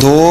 2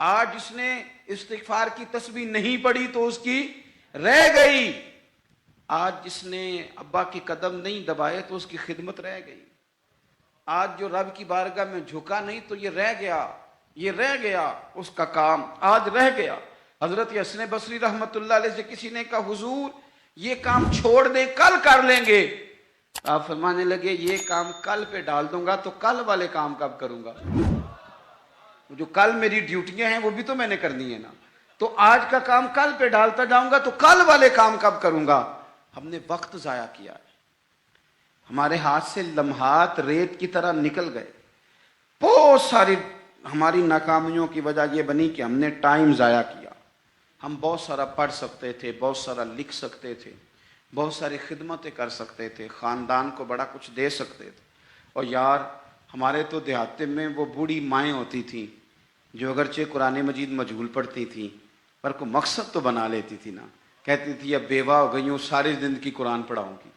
آج جس نے استغفار کی تسبیح نہیں پڑھی تو اس کی رہ گئی، آج جس نے ابا کے قدم نہیں دبائے تو اس کی خدمت رہ گئی، آج جو رب کی بارگاہ میں جھکا نہیں تو یہ رہ گیا اس کا کام آج رہ گیا۔ حضرت حسن بصری رحمت اللہ علیہ سے کسی نے کہا حضور یہ کام چھوڑ دیں کل کر لیں گے، آپ فرمانے لگے یہ کام کل پہ ڈال دوں گا تو کل والے کام کب کروں گا؟ جو کل میری ڈیوٹیاں ہیں وہ بھی تو میں نے کرنی ہے نا، تو آج کا کام کل پہ ڈالتا جاؤں گا تو کل والے کام کب کروں گا؟ ہم نے وقت ضائع کیا ہے، ہمارے ہاتھ سے لمحات ریت کی طرح نکل گئے۔ بہت ساری ہماری ناکامیوں کی وجہ یہ بنی کہ ہم نے ٹائم ضائع کیا۔ ہم بہت سارا پڑھ سکتے تھے، بہت سارا لکھ سکتے تھے، بہت ساری خدمتیں کر سکتے تھے، خاندان کو بڑا کچھ دے سکتے تھے۔ اور یار ہمارے تو دیہاتے میں وہ بوڑھی مائیں ہوتی تھیں جو اگرچہ قرآن مجید مجہول پڑھتی تھیں پر کوئی مقصد تو بنا لیتی تھی نا، کہتی تھی اب بیوہ ہو گئی ہوں ساری زندگی قرآن پڑھاؤں گی۔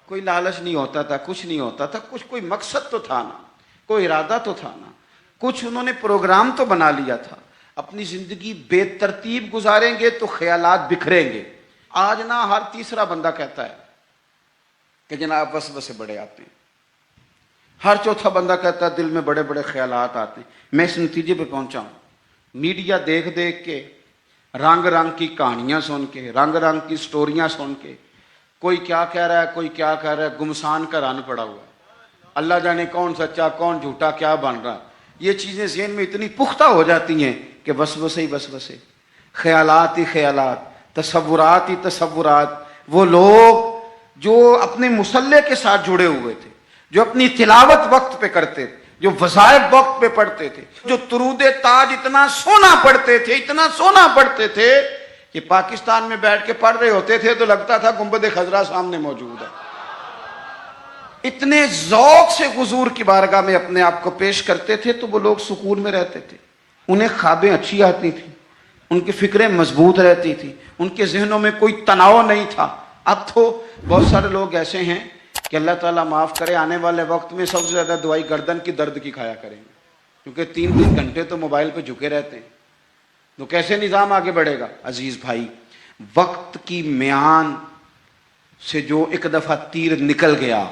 کوئی لالچ نہیں ہوتا تھا، کچھ نہیں ہوتا تھا، کچھ کوئی مقصد تو تھا نا، کوئی ارادہ تو تھا نا، کچھ انہوں نے پروگرام تو بنا لیا تھا۔ اپنی زندگی بے ترتیب گزاریں گے تو خیالات بکھریں گے۔ آج نا ہر تیسرا بندہ کہتا ہے کہ جناب وسوسے بڑے آتے ہیں، ہر چوتھا بندہ کہتا ہے دل میں بڑے بڑے خیالات آتے ہیں۔ میں اس نتیجے پہ پہنچا ہوں، میڈیا دیکھ دیکھ کے، رنگ رنگ کی کہانیاں سن کے، رنگ رنگ کی سٹوریاں سن کے، کوئی کیا کہہ رہا ہے کوئی کیا کہہ رہا ہے، گمسان کا رن پڑا ہوا ہے، اللہ جانے کون سچا کون جھوٹا کیا بن رہا۔ یہ چیزیں ذہن میں اتنی پختہ ہو جاتی ہیں کہ وسوسے ہی وسوسے، خیالات ہی خیالات، تصورات ہی تصورات۔ وہ لوگ جو اپنے مصلح کے ساتھ جڑے ہوئے تھے، جو اپنی تلاوت وقت پہ کرتے تھے، جو وظائف وقت پہ پڑھتے تھے، جو درود تاج اتنا سونا پڑھتے تھے، اتنا سونا پڑھتے تھے کہ پاکستان میں بیٹھ کے پڑھ رہے ہوتے تھے تو لگتا تھا گنبد خضرا سامنے موجود ہے۔ اتنے ذوق سے حضور کی بارگاہ میں اپنے آپ کو پیش کرتے تھے تو وہ لوگ سکون میں رہتے تھے، انہیں خوابیں اچھی آتی تھیں، ان کی فکریں مضبوط رہتی تھی، ان کے ذہنوں میں کوئی تناؤ نہیں تھا۔ اب تو بہت سارے لوگ ایسے ہیں کہ اللہ تعالیٰ معاف کرے، آنے والے وقت میں سب سے زیادہ دوائی گردن کی درد کی کھایا کریں گے، کیونکہ 3 گھنٹے تو موبائل پہ جھکے رہتے ہیں، تو کیسے نظام آگے بڑھے گا؟ عزیز بھائی، وقت کی میان سے جو ایک دفعہ تیر نکل گیا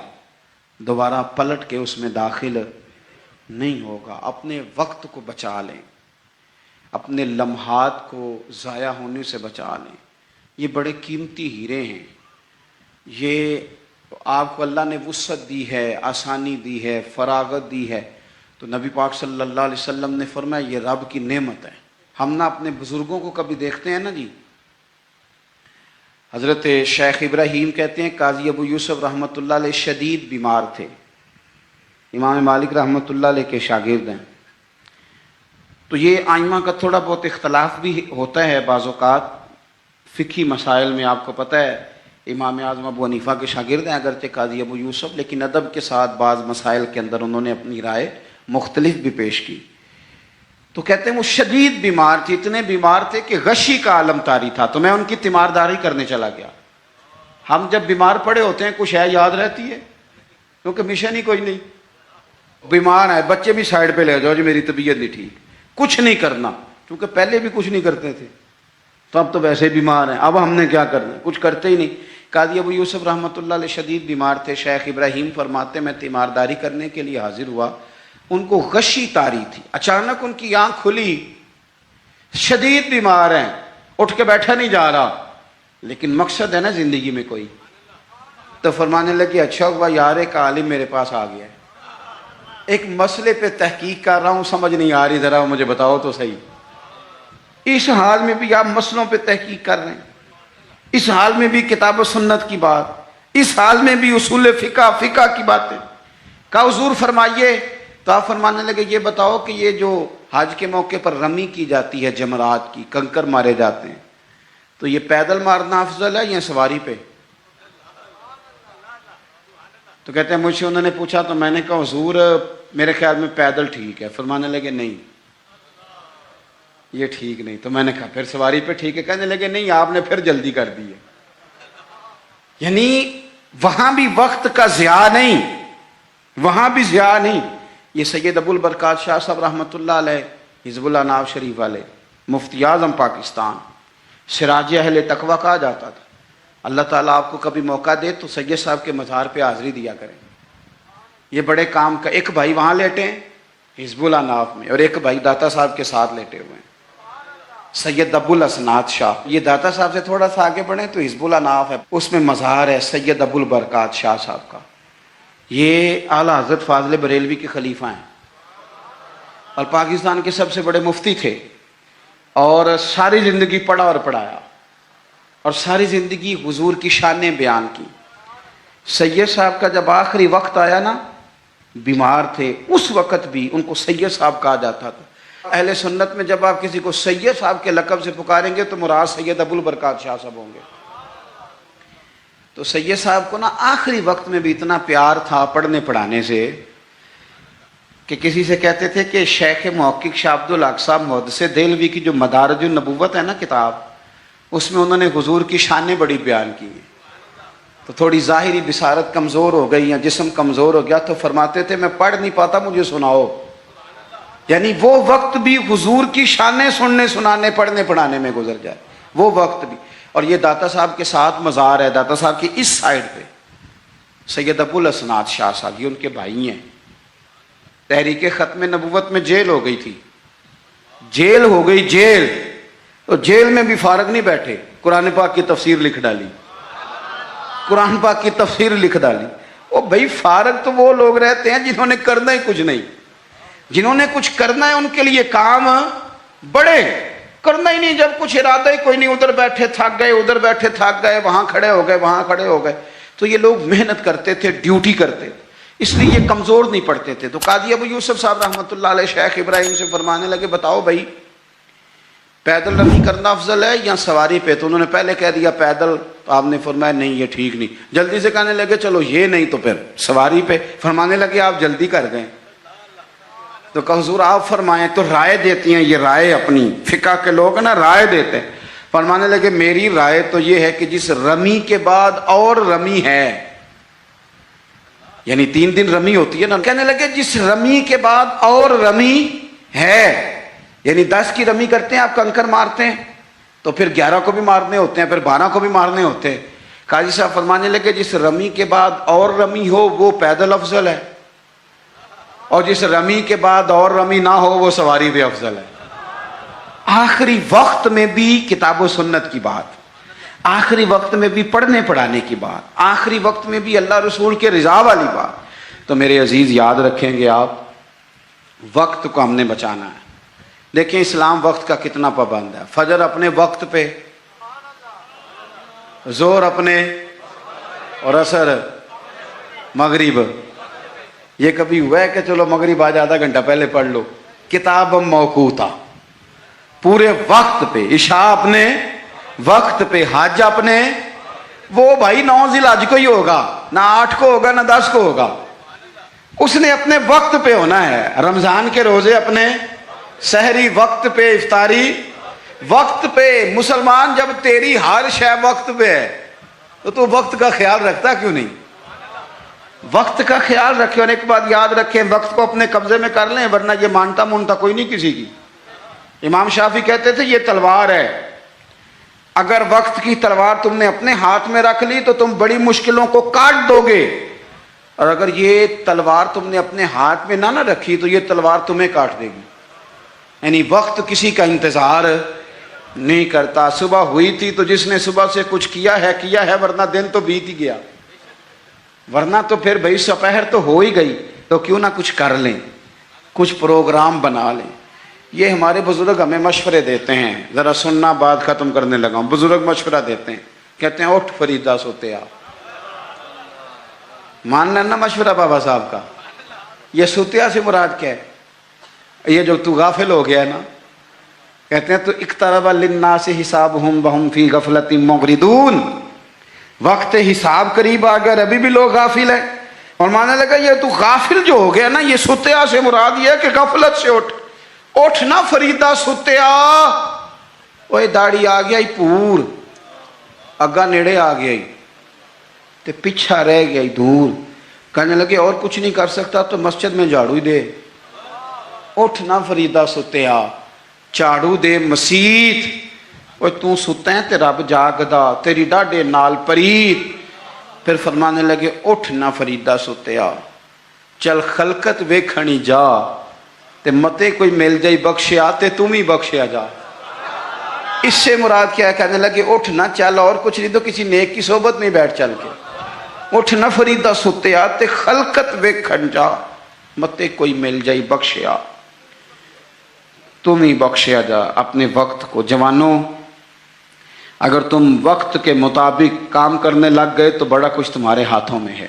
دوبارہ پلٹ کے اس میں داخل نہیں ہوگا۔ اپنے وقت کو بچا لیں، اپنے لمحات کو ضائع ہونے سے بچا لیں، یہ بڑے قیمتی ہیرے ہیں۔ یہ آپ کو اللہ نے وسعت دی ہے، آسانی دی ہے، فراغت دی ہے، تو نبی پاک صلی اللہ علیہ وسلم نے فرمایا یہ رب کی نعمت ہے۔ ہم نہ اپنے بزرگوں کو کبھی دیکھتے ہیں نا جی، حضرت شیخ ابراہیم کہتے ہیں قاضی ابو یوسف رحمۃ اللہ علیہ شدید بیمار تھے، امام مالک رحمۃ اللہ علیہ کے شاگرد ہیں، تو یہ آئمہ کا تھوڑا بہت اختلاف بھی ہوتا ہے بعض اوقات فقہی مسائل میں۔ آپ کو پتہ ہے امام اعظم ابو حنیفہ کے شاگرد ہیں اگرچہ قاضی ابو یوسف، لیکن ادب کے ساتھ بعض مسائل کے اندر انہوں نے اپنی رائے مختلف بھی پیش کی۔ تو کہتے ہیں وہ شدید بیمار تھے، اتنے بیمار تھے کہ غشی کا عالم طاری تھا، تو میں ان کی تیمارداری کرنے چلا گیا۔ ہم جب بیمار پڑے ہوتے ہیں کچھ ہے یاد رہتی ہے، کیونکہ مشن ہی کوئی نہیں، بیمار ہے بچے بھی سائڈ پہ لے جاؤ جی میری طبیعت نہیں ٹھیک، کچھ نہیں کرنا، کیونکہ پہلے بھی کچھ نہیں کرتے تھے، تو اب تو ویسے بیمار ہیں، اب ہم نے کیا کرنا، کچھ کرتے ہی نہیں۔ قاضی ابو یوسف رحمۃ اللہ علیہ شدید بیمار تھے، شیخ ابراہیم فرماتے میں تیمارداری کرنے کے لیے حاضر ہوا، ان کو غشی طاری تھی، اچانک ان کی آنکھ کھلی، شدید بیمار ہیں، اٹھ کے بیٹھا نہیں جا رہا، لیکن مقصد ہے نا زندگی میں کوئی، تو فرمانے لگے اچھا ہوا یار ایک عالم میرے پاس آ گیا ہے، ایک مسئلے پہ تحقیق کر رہا ہوں، سمجھ نہیں آ رہی، ذرا مجھے بتاؤ تو صحیح۔ اس حال میں بھی آپ مسئلوں پہ تحقیق کر رہے ہیں، اس حال میں بھی کتاب و سنت کی بات، اس حال میں بھی اصول فقہ کی باتیں۔ کہا حضور فرمائیے، تو آپ فرمانے لگے یہ بتاؤ کہ یہ جو حج کے موقع پر رمی کی جاتی ہے، جمرات کی، کنکر مارے جاتے ہیں، تو یہ پیدل مارنا افضل ہے یا سواری پہ؟ تو کہتے ہیں مجھ سے انہوں نے پوچھا تو میں نے کہا حضور میرے خیال میں پیدل ٹھیک ہے۔ فرمانے لگے نہیں یہ ٹھیک نہیں، تو میں نے کہا پھر سواری پہ ٹھیک ہے؟ کہنے لگے نہیں آپ نے پھر جلدی کر دی ہے۔ یعنی وہاں بھی وقت کا ضیاع نہیں، وہاں بھی ضیاع نہیں۔ یہ سید ابو البرکات شاہ صاحب رحمۃ اللہ علیہ حزب اللہ ناو شریف والے، مفتی اعظم پاکستان، سراج اہل تقوی کہا جاتا تھا۔ اللہ تعالیٰ آپ کو کبھی موقع دے تو سید صاحب کے مزار پہ حاضری دیا کریں۔ یہ بڑے کام کا، ایک بھائی وہاں لیٹے ہیں حزب اللہ ناو میں، اور ایک بھائی داتا صاحب کے ساتھ لیٹے ہوئے ہیں، سید ابو الاسناد شاہ۔ یہ داتا صاحب سے تھوڑا سا آگے بڑھیں تو حزب اللہ ناو ہے، اس میں مزار ہے سید ابو البرکات شاہ صاحب کا۔ یہ اعلیٰ حضرت فاضل بریلوی کے خلیفہ ہیں اور پاکستان کے سب سے بڑے مفتی تھے، اور ساری زندگی پڑھا اور پڑھایا، اور ساری زندگی حضور کی شانیں بیان کی۔ سید صاحب کا جب آخری وقت آیا نا، بیمار تھے، اس وقت بھی ان کو سید صاحب کہا جاتا تھا۔ اہل سنت میں جب آپ کسی کو سید صاحب کے لقب سے پکاریں گے تو مراد سید ابو البرکات شاہ صاحب ہوں گے۔ تو سید صاحب کو نا آخری وقت میں بھی اتنا پیار تھا پڑھنے پڑھانے سے کہ کسی سے کہتے تھے کہ شیخ محقق شاہ عبد الحق صاحب محدث دہلوی کی جو مدارج النبوت ہے نا کتاب، اس میں انہوں نے حضور کی شانیں بڑی بیان کی ہیں۔ تو تھوڑی ظاہری بصارت کمزور ہو گئی یا جسم کمزور ہو گیا تو فرماتے تھے میں پڑھ نہیں پاتا، مجھے سناؤ۔ یعنی وہ وقت بھی حضور کی شانیں سننے سنانے پڑھنے پڑھانے میں گزر جائے، وہ وقت بھی۔ اور یہ داتا صاحب کے ساتھ مزار ہے، داتا صاحب کی اس سائڈ پہ سید ابو الاسناد شاہ صاحب، یہ ان کے بھائی ہیں۔ تحریک ختم نبوت میں جیل ہو گئی تھی، جیل ہو گئی جیل، تو جیل میں بھی فارغ نہیں بیٹھے، قرآن پاک کی تفسیر لکھ ڈالی، قرآن پاک کی تفسیر لکھ ڈالی۔ او بھائی فارغ تو وہ لوگ رہتے ہیں جنہوں نے کرنا ہی کچھ نہیں، جنہوں نے کچھ کرنا ہے ان کے لیے کام بڑے، کرنا ہی نہیں جب کچھ ارادہ ہی کوئی نہیں، ادھر بیٹھے تھک گئے، ادھر بیٹھے تھک گئے، وہاں کھڑے ہو گئے، وہاں کھڑے ہو گئے۔ تو یہ لوگ محنت کرتے تھے، ڈیوٹی کرتے تھے، اس لیے یہ کمزور نہیں پڑتے تھے۔ تو قاضی ابو یوسف صاحب رحمۃ اللہ علیہ شیخ ابراہیم سے فرمانے لگے بتاؤ بھائی پیدل رمی کرنا افضل ہے یا سواری پہ؟ تو انہوں نے پہلے کہہ دیا پیدل، تو آپ نے فرمایا نہیں یہ ٹھیک نہیں۔ جلدی سے کہنے لگے چلو یہ نہیں تو پھر سواری پہ۔ فرمانے لگے آپ جلدی کر گئے، تو کہ حضور آپ فرمائیں، تو رائے دیتی ہیں، یہ رائے اپنی فقہ کے لوگ نا رائے دیتے ہیں۔ فرمانے لگے میری رائے تو یہ ہے کہ جس رمی کے بعد اور رمی ہے، یعنی 3 دن رمی ہوتی ہے نا، کہنے لگے جس رمی کے بعد اور رمی ہے، یعنی 10 کی رمی کرتے ہیں آپ کنکر مارتے ہیں تو پھر 11 کو بھی مارنے ہوتے ہیں، پھر 12 کو بھی مارنے ہوتے ہیں۔ قاضی صاحب فرمانے لگے جس رمی کے بعد اور رمی ہو وہ پیدل افضل ہے، اور جس رمی کے بعد اور رمی نہ ہو وہ سواری پہ افضل ہے۔ آخری وقت میں بھی کتاب و سنت کی بات، آخری وقت میں بھی پڑھنے پڑھانے کی بات، آخری وقت میں بھی اللہ رسول کے رضا والی بات۔ تو میرے عزیز یاد رکھیں گے آپ، وقت کو ہم نے بچانا ہے۔ دیکھیں اسلام وقت کا کتنا پابند ہے، فجر اپنے وقت پہ، ظہر اپنے، اور عصر مغرب۔ یہ کبھی ہوا ہے کہ چلو مغرب آج آدھا گھنٹہ پہلے پڑھ لو؟ کتاب موقوتا، پورے وقت پہ، عشاء اپنے وقت پہ، حج اپنے، وہ بھائی 9 ذی الحج کو ہی ہوگا، نہ 8 کو ہوگا نہ 10 کو ہوگا، اس نے اپنے وقت پہ ہونا ہے۔ رمضان کے روزے اپنے، سحری وقت پہ، افطاری وقت پہ۔ مسلمان جب تیری ہر شے وقت پہ ہے تو وقت کا خیال رکھتا کیوں نہیں؟ وقت کا خیال رکھے۔ اور ایک بات یاد رکھیں، وقت کو اپنے قبضے میں کر لیں، ورنہ یہ مانتا کوئی نہیں کسی کی۔ امام شافعی کہتے تھے یہ تلوار ہے، اگر وقت کی تلوار تم نے اپنے ہاتھ میں رکھ لی تو تم بڑی مشکلوں کو کاٹ دو گے، اور اگر یہ تلوار تم نے اپنے ہاتھ میں نہ رکھی تو یہ تلوار تمہیں کاٹ دے گی۔ یعنی وقت کسی کا انتظار نہیں کرتا۔ صبح ہوئی تھی تو جس نے صبح سے کچھ کیا ہے، ورنہ دن تو بیت ہی گیا، ورنہ تو پھر بھائی سپہر تو ہو ہی گئی، تو کیوں نہ کچھ کر لیں، کچھ پروگرام بنا لیں۔ یہ ہمارے بزرگ ہمیں مشورے دیتے ہیں، ذرا سننا بات ختم کرنے لگا ہوں۔ بزرگ مشورہ دیتے ہیں، کہتے ہیں اٹھ فریدہ سوتے آ۔ مان لینا مشورہ بابا صاحب کا۔ یہ سوتیا سے مراد کیا ہے؟ یہ جو تو غافل ہو گیا ہے نا، کہتے ہیں تو اقترب للناس حسابهم وهم فی غفلۃ معرضون، وقت حساب قریب آ گیا، ابھی بھی لوگ غافل ہیں۔ اور ماننے لگا یہ تو غافل جو ہو گیا نا، یہ سوتیا سے مراد یہ ہے کہ غفلت سے اٹھ نا فریدہ سوتیا۔ اوے داڑھی آ گیا ہی پور، اگا نیڑے آ گیا ہی تے پیچھا رہ گیا ہی دور۔ کہنے لگے اور کچھ نہیں کر سکتا تو مسجد میں جھاڑو ہی دے، اٹھ نہ فریدا ستیا جھاڑو دے مسیت، وہ تو ستا ہے تے رب جاگدا تیری ڈاڈے نال پریت۔ پھر فرمانے لگے اٹھ نہ فریدا ستیا چل خلقت ویکھنی جا، تے متے کوئی مل جائی بخشیا تے تم ہی بخشیا جا۔ اس سے مراد کیا ہے؟ کہنے لگے اٹھ نہ چل اور کچھ نہیں تو کسی نیک کی صحبت میں بیٹھ چل کے، اٹھ نہ فریدا ستیا تے خلقت ویکھن جا، متے کوئی مل جائی بخشیا تم ہی بخشیا جا۔ اپنے وقت کو، جوانوں اگر تم وقت کے مطابق کام کرنے لگ گئے تو بڑا کچھ تمہارے ہاتھوں میں ہے،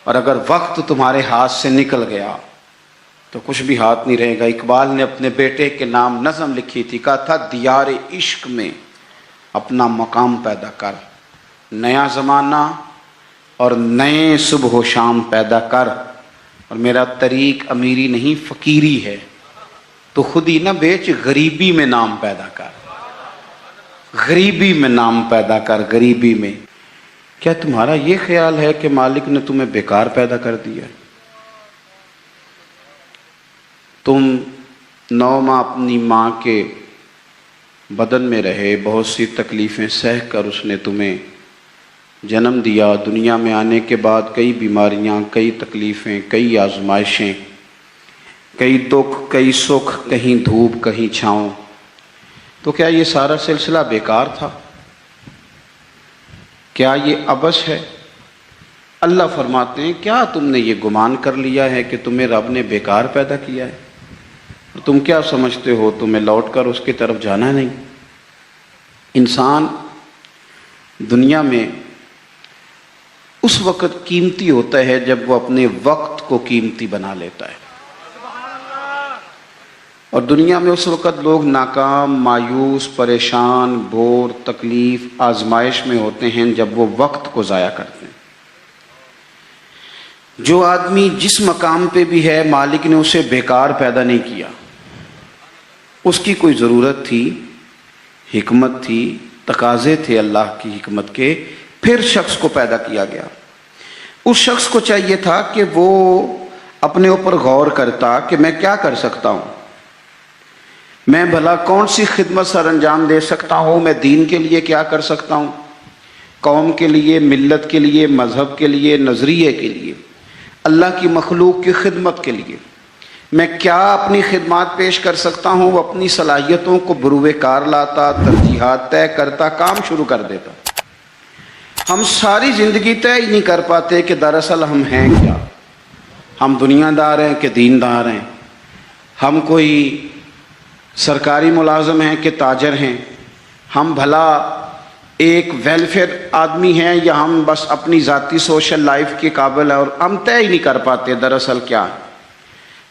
اور اگر وقت تمہارے ہاتھ سے نکل گیا تو کچھ بھی ہاتھ نہیں رہے گا۔ اقبال نے اپنے بیٹے کے نام نظم لکھی تھی، کہا تھا دیار عشق میں اپنا مقام پیدا کر، نیا زمانہ اور نئے صبح و شام پیدا کر، اور میرا طریق امیری نہیں فقیری ہے، تو خود ہی نہ بیچ غریبی میں نام پیدا کر، غریبی میں نام پیدا کر، غریبی میں۔ کیا تمہارا یہ خیال ہے کہ مالک نے تمہیں بیکار پیدا کر دیا؟ تم 9 ماہ اپنی ماں کے بدن میں رہے، بہت سی تکلیفیں سہ کر اس نے تمہیں جنم دیا۔ دنیا میں آنے کے بعد کئی بیماریاں، کئی تکلیفیں، کئی آزمائشیں، کئی دکھ، کئی سکھ، کہیں دھوپ کہیں چھاؤں، تو کیا یہ سارا سلسلہ بیکار تھا؟ کیا یہ عبث ہے؟ اللہ فرماتے ہیں کیا تم نے یہ گمان کر لیا ہے کہ تمہیں رب نے بیکار پیدا کیا ہے؟ تم کیا سمجھتے ہو تمہیں لوٹ کر اس کی طرف جانا نہیں؟ انسان دنیا میں اس وقت قیمتی ہوتا ہے جب وہ اپنے وقت کو قیمتی بنا لیتا ہے، اور دنیا میں اس وقت لوگ ناکام، مایوس، پریشان، بور، تکلیف، آزمائش میں ہوتے ہیں جب وہ وقت کو ضائع کرتے ہیں۔ جو آدمی جس مقام پہ بھی ہے مالک نے اسے بیکار پیدا نہیں کیا، اس کی کوئی ضرورت تھی، حکمت تھی، تقاضے تھے اللہ کی حکمت کے، پھر شخص کو پیدا کیا گیا۔ اس شخص کو چاہیے تھا کہ وہ اپنے اوپر غور کرتا کہ میں کیا کر سکتا ہوں، میں بھلا کون سی خدمت سر انجام دے سکتا ہوں، میں دین کے لیے کیا کر سکتا ہوں، قوم کے لیے، ملت کے لیے، مذہب کے لیے، نظریے کے لیے، اللہ کی مخلوق کی خدمت کے لیے میں کیا اپنی خدمات پیش کر سکتا ہوں۔ وہ اپنی صلاحیتوں کو بروئے کار لاتا، ترجیحات طے کرتا، کام شروع کر دیتا۔ ہم ساری زندگی طے ہی نہیں کر پاتے کہ دراصل ہم ہیں کیا، ہم دنیا دار ہیں کہ دین دار ہیں، ہم کوئی سرکاری ملازم ہیں کہ تاجر ہیں، ہم بھلا ایک ویلفیئر آدمی ہیں یا ہم بس اپنی ذاتی سوشل لائف کے قابل ہیں، اور ہم طے ہی نہیں کر پاتے دراصل کیا ہے۔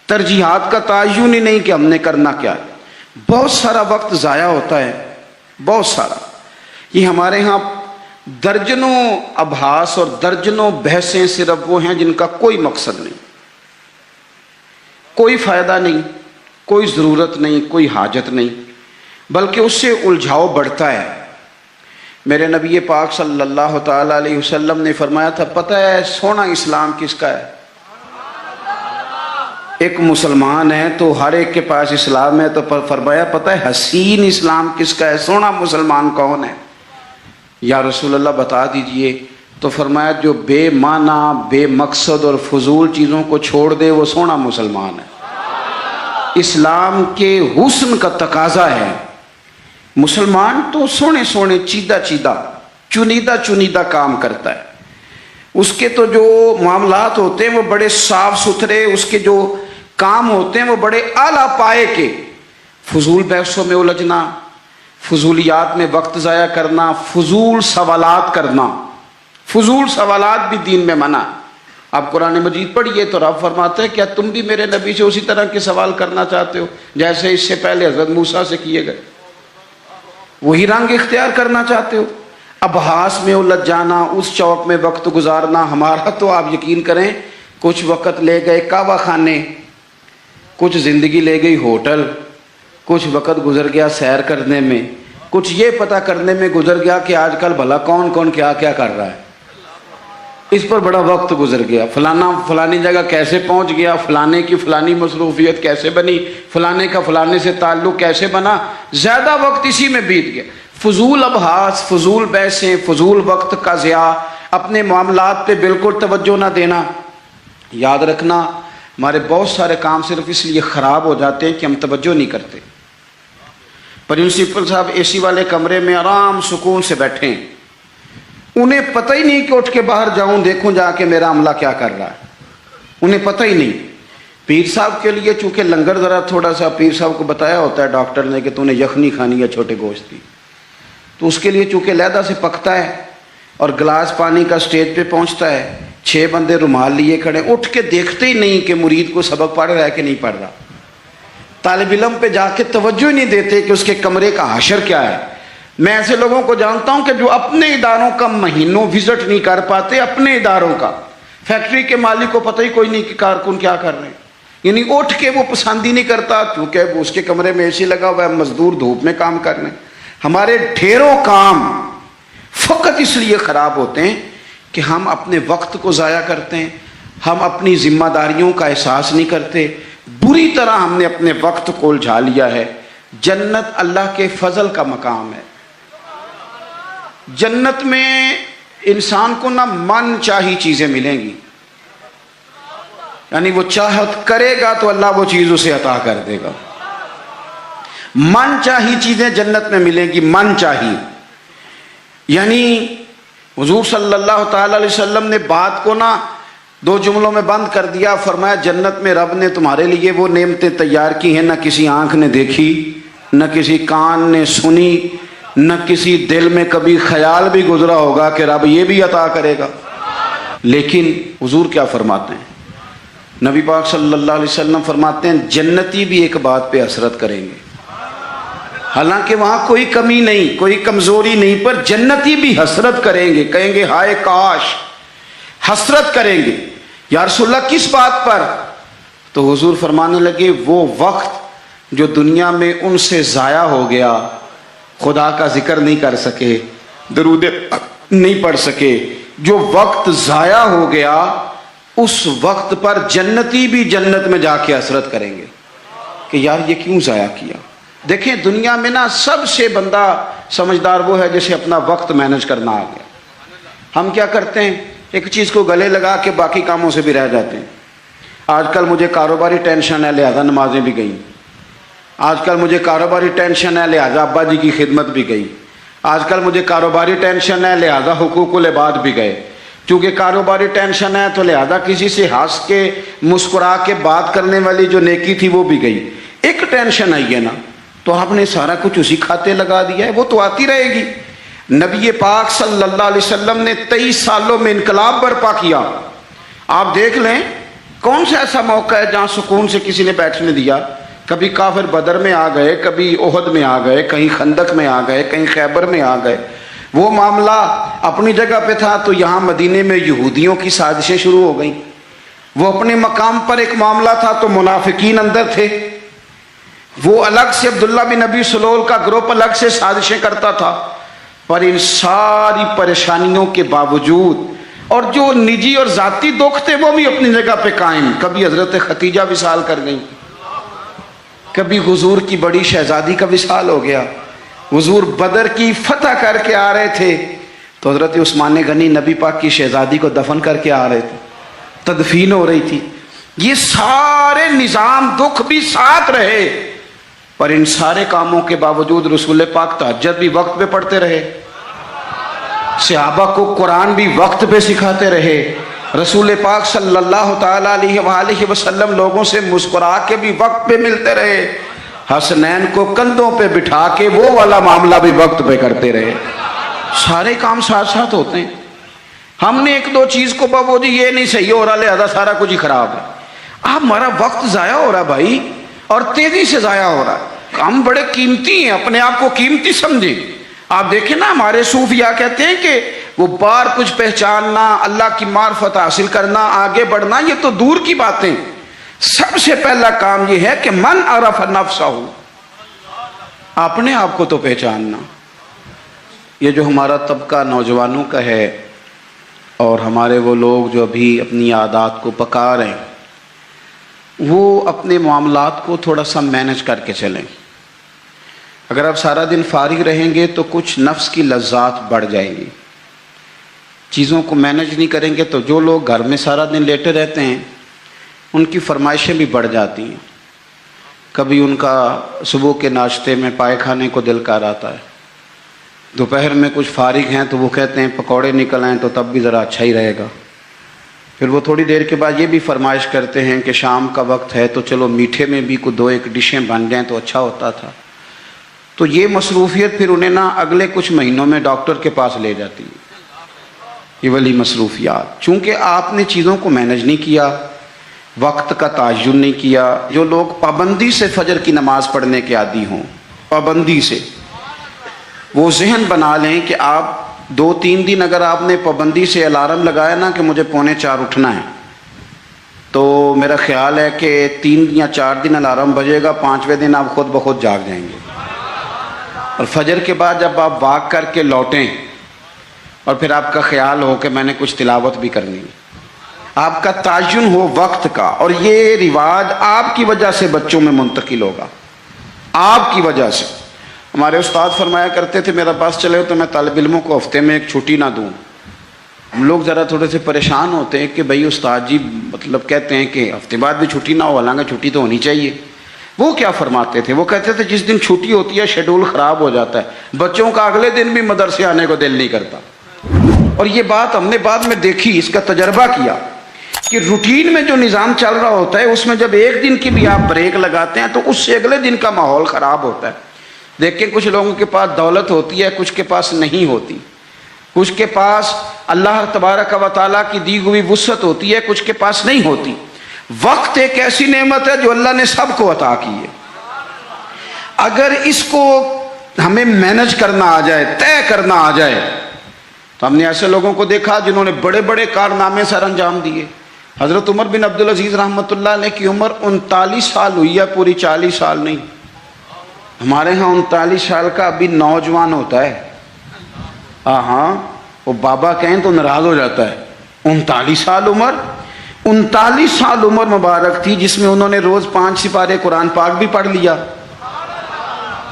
ترجیحات کا تعین ہی نہیں کہ ہم نے کرنا کیا ہے۔ بہت سارا وقت ضائع ہوتا ہے، بہت سارا۔ یہ ہمارے ہاں درجنوں ابحاث اور درجنوں بحثیں صرف وہ ہیں جن کا کوئی مقصد نہیں، کوئی فائدہ نہیں، کوئی ضرورت نہیں، کوئی حاجت نہیں، بلکہ اس سے الجھاؤ بڑھتا ہے۔ میرے نبی پاک صلی اللہ تعالیٰ علیہ وسلم نے فرمایا تھا، پتہ ہے سونا اسلام کس کا ہے؟ ایک مسلمان ہے تو ہر ایک کے پاس اسلام ہے، تو فرمایا پتہ ہے حسین اسلام کس کا ہے، سونا مسلمان کون ہے؟ یا رسول اللہ بتا دیجئے۔ تو فرمایا جو بے معنی، بے مقصد اور فضول چیزوں کو چھوڑ دے وہ سونا مسلمان ہے۔ اسلام کے حسن کا تقاضا ہے، مسلمان تو سونے سونے، چیدہ چیدہ، چنیدہ چنیدہ کام کرتا ہے، اس کے تو جو معاملات ہوتے ہیں وہ بڑے صاف ستھرے، اس کے جو کام ہوتے ہیں وہ بڑے اعلیٰ پائے کے۔ فضول بحثوں میں الجھنا، فضولیات میں وقت ضائع کرنا، فضول سوالات کرنا، فضول سوالات بھی دین میں منع۔ آپ قرآن مجید پڑھیے تو رب فرماتے ہیں کیا تم بھی میرے نبی سے اسی طرح کے سوال کرنا چاہتے ہو جیسے اس سے پہلے حضرت موسیٰ سے کیے گئے؟ وہی رنگ اختیار کرنا چاہتے ہو؟ ابحاث میں الجھ جانا، اس چوک میں وقت گزارنا۔ ہمارا تو آپ یقین کریں کچھ وقت لے گئے کعبہ خانے، کچھ زندگی لے گئی ہوٹل، کچھ وقت گزر گیا سیر کرنے میں، کچھ یہ پتہ کرنے میں گزر گیا کہ آج کل بھلا کون کون کیا کیا کر رہا ہے۔ اس پر بڑا وقت گزر گیا، فلانا فلانی جگہ کیسے پہنچ گیا، فلانے کی فلانی مصروفیت کیسے بنی، فلانے کا فلانے سے تعلق کیسے بنا، زیادہ وقت اسی میں بیت گیا۔ فضول ابحاث، فضول بحثیں، فضول وقت کا ضیاع، اپنے معاملات پہ بالکل توجہ نہ دینا۔ یاد رکھنا ہمارے بہت سارے کام صرف اس لیے خراب ہو جاتے ہیں کہ ہم توجہ نہیں کرتے۔ پرنسپل صاحب اے سی والے کمرے میں آرام سکون سے بیٹھے ہیں، انہیں پتہ ہی نہیں کہ اٹھ کے باہر جاؤں دیکھوں جا کے میرا عملہ کیا کر رہا ہے، انہیں پتہ ہی نہیں۔ پیر صاحب کے لیے چونکہ لنگر ذرا تھوڑا سا پیر صاحب کو بتایا ہوتا ہے ڈاکٹر نے کہ تو نے یخنی کھانی ہے چھوٹے گوشت کی، تو اس کے لیے چونکہ علیحدہ سے پکتا ہے اور گلاس پانی کا سٹیج پہ پہنچتا ہے، 6 بندے رومال لیے کھڑے، اٹھ کے دیکھتے ہی نہیں کہ مرید کو سبق پڑھ رہا ہے کہ نہیں پڑھ رہا۔ طالب علم پہ جا کے توجہ ہی نہیں دیتے کہ اس کے کمرے کا حشر کیا ہے۔ میں ایسے لوگوں کو جانتا ہوں کہ جو اپنے اداروں کا مہینوں وزٹ نہیں کر پاتے، اپنے اداروں کا، فیکٹری کے مالک کو پتہ ہی کوئی نہیں کہ کارکن کیا کر رہے ہیں، یعنی اٹھ کے وہ پسند ہی نہیں کرتا کیونکہ اس کے کمرے میں اے سی لگا ہوا ہے، مزدور دھوپ میں کام کر رہے ہیں۔ ہمارے ڈھیروں کام فقط اس لیے خراب ہوتے ہیں کہ ہم اپنے وقت کو ضائع کرتے ہیں، ہم اپنی ذمہ داریوں کا احساس نہیں کرتے، بری طرح ہم نے اپنے وقت کو الجھا لیا ہے۔ جنت اللہ کے فضل کا مقام ہے۔ جنت میں انسان کو نہ من چاہی چیزیں ملیں گی، یعنی وہ چاہت کرے گا تو اللہ وہ چیز اسے عطا کر دے گا۔ من چاہی چیزیں جنت میں ملیں گی، من چاہی، یعنی حضور صلی اللہ تعالی علیہ وسلم نے بات کو نہ 2 جملوں میں بند کر دیا، فرمایا جنت میں رب نے تمہارے لیے وہ نعمتیں تیار کی ہیں نہ کسی آنکھ نے دیکھی، نہ کسی کان نے سنی، نہ کسی دل میں کبھی خیال بھی گزرا ہوگا کہ رب یہ بھی عطا کرے گا۔ لیکن حضور کیا فرماتے ہیں؟ نبی پاک صلی اللہ علیہ وسلم فرماتے ہیں جنتی بھی ایک بات پہ حسرت کریں گے، حالانکہ وہاں کوئی کمی نہیں، کوئی کمزوری نہیں، پر جنتی بھی حسرت کریں گے، کہیں گے ہائے کاش، حسرت کریں گے۔ یا رسول اللہ کس بات پر؟ تو حضور فرمانے لگے وہ وقت جو دنیا میں ان سے ضائع ہو گیا، خدا کا ذکر نہیں کر سکے، درود نہیں پڑھ سکے، جو وقت ضائع ہو گیا اس وقت پر جنتی بھی جنت میں جا کے حسرت کریں گے کہ یار یہ کیوں ضائع کیا۔ دیکھیں دنیا میں نا سب سے بندہ سمجھدار وہ ہے جسے اپنا وقت مینج کرنا آ گیا۔ ہم کیا کرتے ہیں، ایک چیز کو گلے لگا کے باقی کاموں سے بھی رہ جاتے ہیں۔ آج کل مجھے کاروباری ٹینشن ہے لہذا نمازیں بھی گئیں، آج کل مجھے کاروباری ٹینشن ہے لہذا ابا جی کی خدمت بھی گئی، آج کل مجھے کاروباری ٹینشن ہے لہذا حقوق العباد بھی گئے، چونکہ کاروباری ٹینشن ہے تو لہذا کسی سے ہنس کے مسکرا کے بات کرنے والی جو نیکی تھی وہ بھی گئی۔ ایک ٹینشن آئی ہے نا تو آپ نے سارا کچھ اسی کھاتے لگا دیا ہے، وہ تو آتی رہے گی۔ نبی پاک صلی اللہ علیہ وسلم نے 23 سالوں میں انقلاب برپا کیا۔ آپ دیکھ لیں کون سا ایسا موقع ہے جہاں سکون سے کسی نے بیٹھنے دیا؟ کبھی کافر بدر میں آ گئے، کبھی احد میں آ گئے، کہیں خندق میں آ گئے، کہیں خیبر میں آ گئے۔ وہ معاملہ اپنی جگہ پہ تھا تو یہاں مدینے میں یہودیوں کی سازشیں شروع ہو گئیں۔ وہ اپنے مقام پر ایک معاملہ تھا تو منافقین اندر تھے، وہ الگ سے عبداللہ بن ابی سلول کا گروپ الگ سے سازشیں کرتا تھا۔ پر ان ساری پریشانیوں کے باوجود اور جو نجی اور ذاتی دکھ تھے وہ بھی اپنی جگہ پہ قائم۔ کبھی حضرت ختیجہ وصال کر گئیں، کبھی حضور کی بڑی شہزادی کا وصال ہو گیا، حضور بدر کی فتح کر کے آ رہے تھے تو حضرت عثمان غنی نبی پاک کی شہزادی کو دفن کر کے آ رہے تھے، تدفین ہو رہی تھی۔ یہ سارے نظام دکھ بھی ساتھ رہے، پر ان سارے کاموں کے باوجود رسول پاک تہجد بھی وقت پہ پڑھتے رہے، صحابہ کو قرآن بھی وقت پہ سکھاتے رہے، رسول پاک صلی اللہ تعالی علیہ وآلہ وسلم لوگوں سے مسکرا کے بھی وقت پہ ملتے رہے، حسنین کو کندھوں پہ بٹھا کے وہ والا معاملہ بھی وقت پہ کرتے رہے۔ سارے کام ساتھ ساتھ ہوتے ہیں۔ ہم نے ایک دو چیز کو بابو جی یہ نہیں صحیح ہو رہا لہذا سارا کچھ ہی خراب ہے۔ آپ ہمارا وقت ضائع ہو رہا بھائی، اور تیزی سے ضائع ہو رہا ہے۔ ہم بڑے قیمتی ہیں، اپنے آپ کو قیمتی سمجھیں۔ آپ دیکھیں نا ہمارے صوفیاء کہتے ہیں کہ وہ بار کچھ پہچاننا، اللہ کی معرفت حاصل کرنا، آگے بڑھنا یہ تو دور کی باتیں، سب سے پہلا کام یہ ہے کہ من عرف نفسہ، اپنے آپ کو تو پہچاننا۔ یہ جو ہمارا طبقہ نوجوانوں کا ہے اور ہمارے وہ لوگ جو ابھی اپنی عادات کو پکا رہے ہیں وہ اپنے معاملات کو تھوڑا سا مینج کر کے چلیں۔ اگر آپ سارا دن فارغ رہیں گے تو کچھ نفس کی لذات بڑھ جائیں گی، چیزوں کو مینج نہیں کریں گے تو جو لوگ گھر میں سارا دن لیٹے رہتے ہیں ان کی فرمائشیں بھی بڑھ جاتی ہیں۔ کبھی ان کا صبح کے ناشتے میں پائے کھانے کو دل کر آتا ہے، دوپہر میں کچھ فارغ ہیں تو وہ کہتے ہیں پکوڑے نکل آئیں تو تب بھی ذرا اچھا ہی رہے گا، پھر وہ تھوڑی دیر کے بعد یہ بھی فرمائش کرتے ہیں کہ شام کا وقت ہے تو چلو میٹھے میں بھی کوئی 2-1 ڈشیں بن جائیں تو اچھا ہوتا تھا۔ تو یہ مصروفیت پھر انہیں نہ اگلے کچھ مہینوں میں ڈاکٹر کے پاس لے جاتی ہے، یہ والی مصروفیات، چونکہ آپ نے چیزوں کو مینج نہیں کیا، وقت کا تعین نہیں کیا۔ جو لوگ پابندی سے فجر کی نماز پڑھنے کے عادی ہوں، پابندی سے، وہ ذہن بنا لیں کہ آپ 2-3 دن اگر آپ نے پابندی سے الارم لگایا نا کہ مجھے 3:45 اٹھنا ہے، تو میرا خیال ہے کہ 3 یا 4 دن الارم بجے گا، 5ویں دن آپ خود بخود جاگ جائیں گے۔ اور فجر کے بعد جب آپ واک کر کے لوٹیں اور پھر آپ کا خیال ہو کہ میں نے کچھ تلاوت بھی کرنی ہے، آپ کا تعین ہو وقت کا، اور یہ رواج آپ کی وجہ سے بچوں میں منتقل ہوگا، آپ کی وجہ سے۔ ہمارے استاد فرمایا کرتے تھے میرا بس چلے تو میں طالب علموں کو ہفتے میں 1 چھٹی نہ دوں۔ ہم لوگ ذرا تھوڑے سے پریشان ہوتے ہیں کہ بھئی استاد جی مطلب کہتے ہیں کہ ہفتے بعد بھی چھٹی نہ ہو، حالانکہ چھٹی تو ہونی چاہیے۔ وہ کیا فرماتے تھے؟ وہ کہتے تھے جس دن چھٹی ہوتی ہے شیڈول خراب ہو جاتا ہے، بچوں کا اگلے دن بھی مدرسے آنے کو دل نہیں کرتا۔ اور یہ بات ہم نے بعد میں دیکھی، اس کا تجربہ کیا کہ روٹین میں جو نظام چل رہا ہوتا ہے اس میں جب 1 دن کی بھی آپ بریک لگاتے ہیں تو اس سے اگلے دن کا ماحول خراب ہوتا ہے۔ دیکھیں کچھ لوگوں کے پاس دولت ہوتی ہے، کچھ کے پاس نہیں ہوتی، کچھ کے پاس اللہ تبارک و تعالیٰ کی دی ہوئی وسعت ہوتی ہے، کچھ کے پاس نہیں ہوتی۔ وقت ایک ایسی نعمت ہے جو اللہ نے سب کو عطا کی ہے، اگر اس کو ہمیں مینج کرنا آ جائے، طے کرنا آ جائے، تو ہم نے ایسے لوگوں کو دیکھا جنہوں نے بڑے بڑے کارنامے سر انجام دیے۔ حضرت عمر بن عبدالعزیز رحمۃ اللہ علیہ کی عمر 39 سال ہوئی ہے، پوری 40 سال نہیں۔ ہمارے ہاں 39 سال کا ابھی نوجوان ہوتا ہے، ہاں وہ بابا کہیں تو ناراض ہو جاتا ہے۔ 39 سال عمر، 39 سال عمر مبارک تھی جس میں انہوں نے روز 5 سپارے قرآن پاک بھی پڑھ لیا،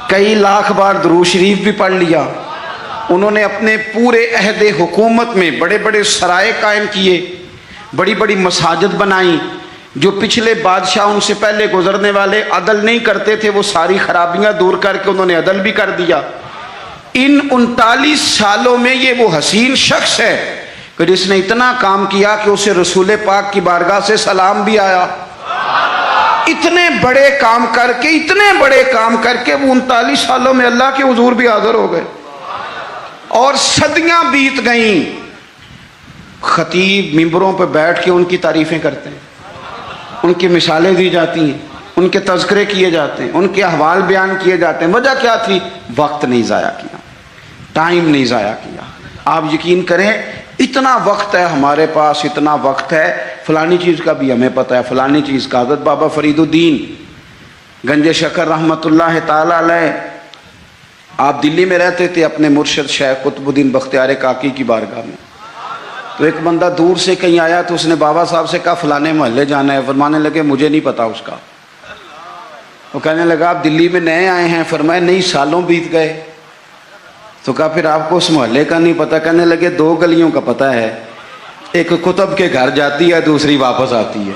کئی لاکھ بار درود شریف بھی پڑھ لیا۔ انہوں نے اپنے پورے عہد حکومت میں بڑے بڑے سرائے قائم کیے، بڑی بڑی مساجد بنائیں، جو پچھلے بادشاہ ان سے پہلے گزرنے والے عدل نہیں کرتے تھے وہ ساری خرابیاں دور کر کے انہوں نے عدل بھی کر دیا۔ ان 39 سالوں میں یہ وہ حسین شخص ہے کہ جس نے اتنا کام کیا کہ اسے رسول پاک کی بارگاہ سے سلام بھی آیا۔ اتنے بڑے کام کر کے، اتنے بڑے کام کر کے وہ 39 سالوں میں اللہ کے حضور بھی حاضر ہو گئے، اور صدیاں بیت گئیں۔ خطیب ممبروں پہ بیٹھ کے ان کی تعریفیں کرتے ہیں، ان کی مثالیں دی جاتی ہیں، ان کے تذکرے کیے جاتے ہیں، ان کے احوال بیان کیے جاتے ہیں۔ وجہ کیا تھی؟ وقت نہیں ضائع کیا، ٹائم نہیں ضائع کیا۔ آپ یقین کریں اتنا وقت ہے ہمارے پاس، اتنا وقت ہے، فلانی چیز کا بھی ہمیں پتہ ہے، فلانی چیز کا۔ حضرت بابا فرید الدین گنج شکر رحمۃ اللہ تعالی علیہ، آپ دلی میں رہتے تھے اپنے مرشد شیخ قطب الدین بختیار کاکی کی بارگاہ میں۔ تو ایک بندہ دور سے کہیں آیا تو اس نے بابا صاحب سے کہا فلانے محلے جانا ہے، فرمانے لگے مجھے نہیں پتا اس کا۔ وہ کہنے لگا آپ دلی میں نئے آئے ہیں؟ فرمایا نہیں، سالوں بیت گئے۔ تو کہا پھر آپ کو اس محلے کا نہیں پتا؟ کہنے لگے 2 گلیوں کا پتہ ہے، ایک قطب کے گھر جاتی ہے، دوسری واپس آتی ہے،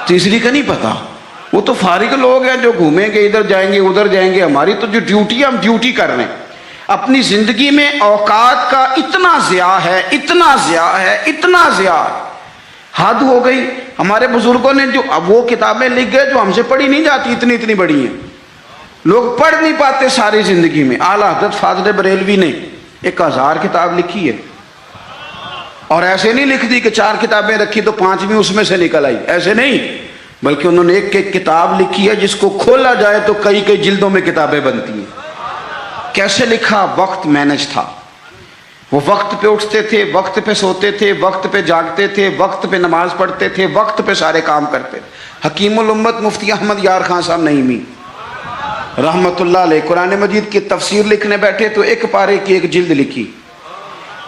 تیسری کا نہیں پتا۔ وہ تو فارغ لوگ ہیں جو گھومیں گے، ادھر جائیں گے ادھر جائیں گے، ہماری تو جو ڈیوٹی ہے ہم ڈیوٹی کر رہے ہیں۔ اپنی زندگی میں اوقات کا اتنا ضیاع ہے، اتنا ضیاع ہے، اتنا ضیاع، حد ہو گئی۔ ہمارے بزرگوں نے جو اب وہ کتابیں لکھ گئے جو ہم سے پڑھی نہیں جاتی، اتنی اتنی بڑی ہیں، لوگ پڑھ نہیں پاتے ساری زندگی میں۔ اعلیٰ حضرت فاضل بریلوی نے 1000 کتاب لکھی ہے، اور ایسے نہیں لکھ دی کہ 4 کتابیں رکھی تو 5ویں اس میں سے نکل آئی، ایسے نہیں، بلکہ انہوں نے ایک ایک کتاب لکھی ہے جس کو کھولا جائے تو کئی کئی جلدوں میں کتابیں بنتی ہیں۔ کیسے لکھا؟ وقت مینج تھا، وہ وقت پہ اٹھتے تھے، وقت پہ سوتے تھے، وقت پہ جاگتے تھے، وقت پہ نماز پڑھتے تھے، وقت پہ سارے کام کرتے تھے۔ حکیم الامت مفتی احمد یار خان صاحب نعیمی رحمت اللہ علیہ قرآن مجید کی تفسیر لکھنے بیٹھے تو 1 پارے کی 1 جلد لکھی۔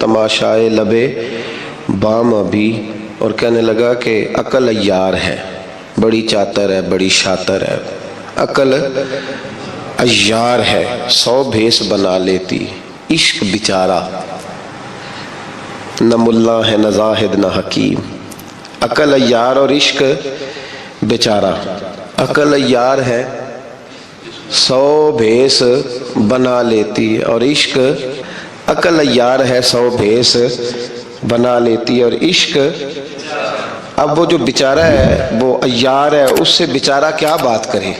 تماشائے لبے بام ابھی، اور کہنے لگا کہ عقل عیار ہے، بڑی چاتر ہے، بڑی شاطر ہے، عقل عیار ہے، 100 بھیس بنا لیتی، عشق بیچارہ نہ ملا ہے نہ زاہد نہ حکیم۔ عقل عیار اور عشق بیچارہ، عقل عیار ہے 100 بھیس بنا لیتی، اور عشق، عقل عیار ہے 100 بھیس بنا لیتی اور عشق، اب وہ جو بیچارہ ہے وہ عیار ہے، اس سے بیچارہ کیا بات کرے؟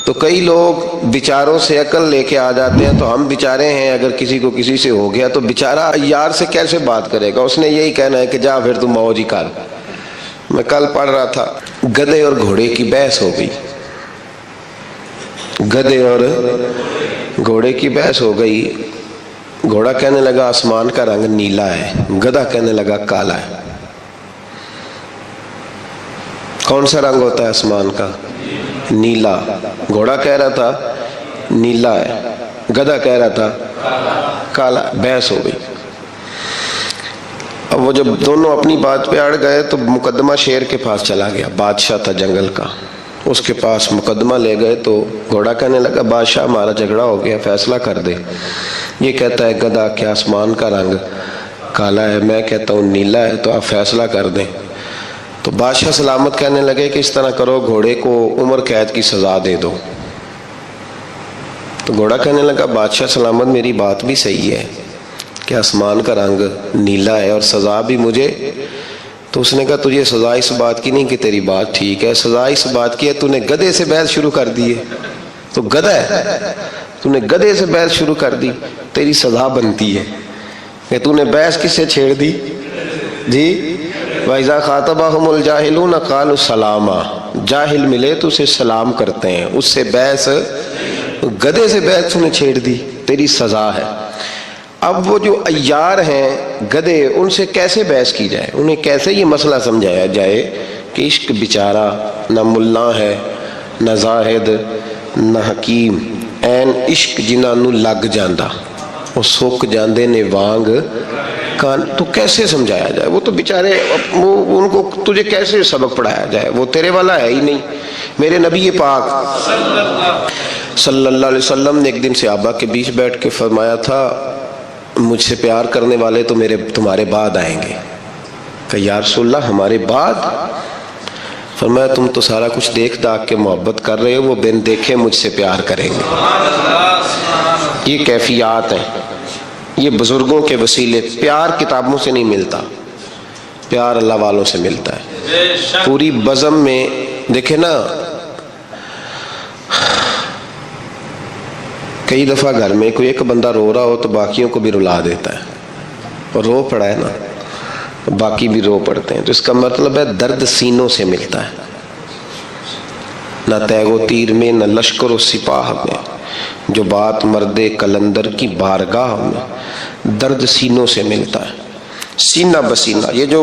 تو کئی لوگ بیچاروں سے عقل لے کے آ جاتے ہیں، تو ہم بیچارے ہیں، اگر کسی کو کسی سے ہو گیا تو بیچارہ عیار سے کیسے بات کرے گا؟ اس نے یہی کہنا ہے کہ جا پھر تم موج ہی کر۔ میں کل پڑھ رہا تھا، گدھے اور گھوڑے کی بحث ہو گئی، گدھے اور گھوڑے کی بحث ہو گئی۔ گھوڑا کہنے لگا آسمان کا رنگ نیلا ہے، گدھا کہنے لگا کالا ہے۔ کون سا رنگ ہوتا ہے آسمان کا؟ نیلا۔ گھوڑا کہہ رہا تھا نیلا ہے، گدھا کہہ رہا تھا کالا۔ بحث ہو گئی۔ اب وہ جب دونوں اپنی بات پہ اڑ گئے تو مقدمہ شیر کے پاس چلا گیا، بادشاہ تھا جنگل کا، اس کے پاس مقدمہ لے گئے۔ تو گھوڑا کہنے لگا بادشاہ ہمارا جھگڑا ہو گیا، فیصلہ کر دے۔ یہ کہتا ہے گدھا کہ آسمان کا رنگ کالا ہے، میں کہتا ہوں نیلا ہے، تو آپ فیصلہ کر دیں۔ تو بادشاہ سلامت کہنے لگے کہ اس طرح کرو، گھوڑے کو عمر قید کی سزا دے دو۔ تو گھوڑا کہنے لگا بادشاہ سلامت میری بات بھی صحیح ہے کہ آسمان کا رنگ نیلا ہے اور سزا بھی مجھے۔ تو اس نے کہا تجھے سزا اس بات کی نہیں کہ تیری بات ٹھیک ہے، سزا اس بات کی ہے تو نے گدھے سے بحث شروع کر دی ہے، تو گدھا ہے، تو نے گدھے سے بحث شروع کر دی، تیری سزا بنتی ہے کہ تو نے بحث کس سے چھیڑ دی؟ جی وَإِذَا خَاطَبَهُمُ الْجَاهِلُونَ قَالُوا سَلَامًا، جاہل ملے تو اسے سلام کرتے ہیں، اس سے بحث، گدھے سے بحث نے چھیڑ دی، تیری سزا ہے۔ اب وہ جو عیار ہیں گدھے، ان سے کیسے بحث کی جائے؟ انہیں کیسے یہ مسئلہ سمجھایا جائے کہ عشق بیچارہ نہ ملا ہے نہ زاہد نہ حکیم، این عشق جنہاں نو لگ جاندہ وہ سک جاندے نے وانگ کان۔ تو کیسے سمجھایا جائے؟ وہ تو بیچارے، وہ ان کو تجھے کیسے سبق پڑھایا جائے؟ وہ تیرے والا ہے ہی نہیں۔ میرے نبی پاک صلی اللہ علیہ وسلم نے ایک دن صحابہ کے بیچ بیٹھ کے فرمایا تھا مجھ سے پیار کرنے والے تو تمہارے بعد آئیں گے۔ کہ یا رسول اللہ ہمارے بعد؟ فرمایا تم تو سارا کچھ دیکھ داکھ کے محبت کر رہے ہو، وہ بن دیکھے مجھ سے پیار کریں گے۔ یہ کیفیات ہیں، یہ بزرگوں کے وسیلے۔ پیار کتابوں سے نہیں ملتا، پیار اللہ والوں سے ملتا ہے۔ پوری بزم میں دیکھیں نا، کئی دفعہ گھر میں کوئی ایک بندہ رو رہا ہو تو باقیوں کو بھی رلا دیتا ہے، اور رو پڑا ہے نا، باقی بھی رو پڑتے ہیں۔ تو اس کا مطلب ہے درد سینوں سے ملتا ہے، نہ تیغ و تیر میں نہ لشکر و سپاہ میں، جو بات مرد کلندر کی بارگاہ میں، درد سینوں سے ملتا ہے، سینہ بسینہ۔ یہ جو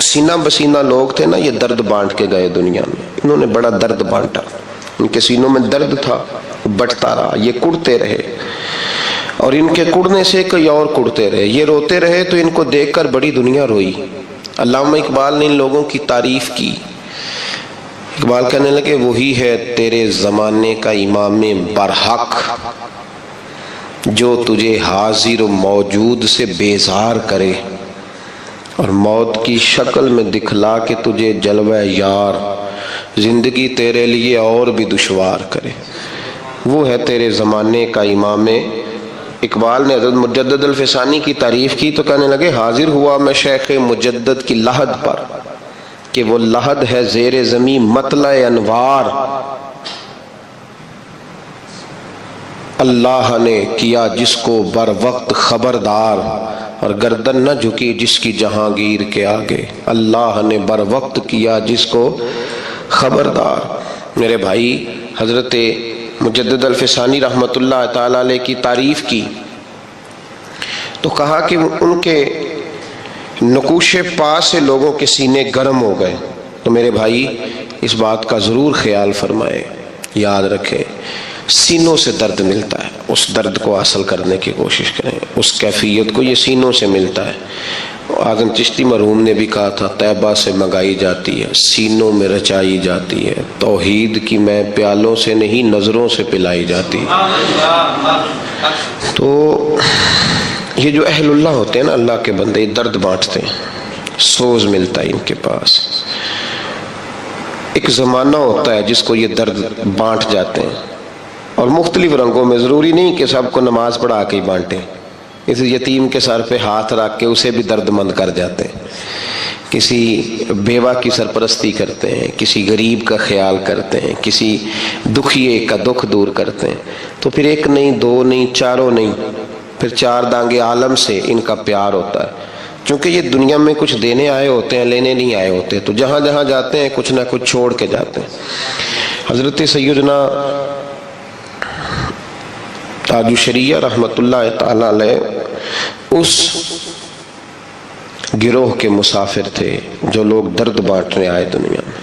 سینہ بسینہ لوگ تھے نا، یہ درد بانٹ کے گئے دنیا میں، انہوں نے بڑا درد بانٹا، ان کے سینوں میں درد تھا، بٹتا رہا، یہ کڑتے رہے، اور ان کے کڑنے سے کوئی اور کڑتے رہے، یہ روتے رہے تو ان کو دیکھ کر بڑی دنیا روئی۔ علامہ اقبال نے ان لوگوں کی تعریف کی، اقبال کہنے لگے وہی ہے تیرے زمانے کا امام برحق، جو تجھے حاضر و موجود سے بیزار کرے، اور موت کی شکل میں دکھلا کے تجھے جلوہ یار، زندگی تیرے لیے اور بھی دشوار کرے۔ وہ ہے تیرے زمانے کا امام۔ اقبال نے حضرت مجدد الفسانی کی تعریف کی تو کہنے لگے حاضر ہوا میں شیخ مجدد کی لحد پر، کہ وہ لحد ہے زیر زمین مطلع انوار، اللہ نے کیا جس کو بر وقت خبردار، اور گردن نہ جھکی جس کی جہانگیر کے آگے، اللہ نے بر وقت کیا جس کو خبردار۔ میرے بھائی حضرت مجدد الفسانی رحمۃ اللہ تعالی علیہ کی تعریف کی تو کہا کہ ان کے نقوش پا سے لوگوں کے سینے گرم ہو گئے۔ تو میرے بھائی اس بات کا ضرور خیال فرمائیں، یاد رکھیں، سینوں سے درد ملتا ہے، اس درد کو حاصل کرنے کی کوشش کریں، اس کیفیت کو یہ سینوں سے ملتا ہے۔ اعظم چشتی مرحوم نے بھی کہا تھا طیبہ سے منگائی جاتی ہے، سینوں میں رچائی جاتی ہے، توحید کی میں پیالوں سے نہیں نظروں سے پلائی جاتی ہے۔ تو یہ جو اہل اللہ ہوتے ہیں نا، اللہ کے بندے، درد بانٹتے ہیں، سوز ملتا ہے ان کے پاس۔ ایک زمانہ ہوتا ہے جس کو یہ درد بانٹ جاتے ہیں، اور مختلف رنگوں میں، ضروری نہیں کہ سب کو نماز پڑھا کے ہی بانٹیں، اس یتیم کے سر پہ ہاتھ رکھ کے اسے بھی درد مند کر جاتے ہیں، کسی بیوہ کی سرپرستی کرتے ہیں، کسی غریب کا خیال کرتے ہیں، کسی دکھیے کا دکھ دور کرتے ہیں، تو پھر ایک نہیں، دو نہیں، چاروں نہیں، پھر چار دانگے عالم سے ان کا پیار ہوتا ہے، کیونکہ یہ دنیا میں کچھ دینے آئے ہوتے ہیں، لینے نہیں آئے ہوتے، تو جہاں جہاں جاتے ہیں کچھ نہ کچھ چھوڑ کے جاتے ہیں۔ حضرت سیدنا تاج الشریعہ رحمۃ اللہ تعالی علیہ اس گروہ کے مسافر تھے جو لوگ درد بانٹنے آئے دنیا میں۔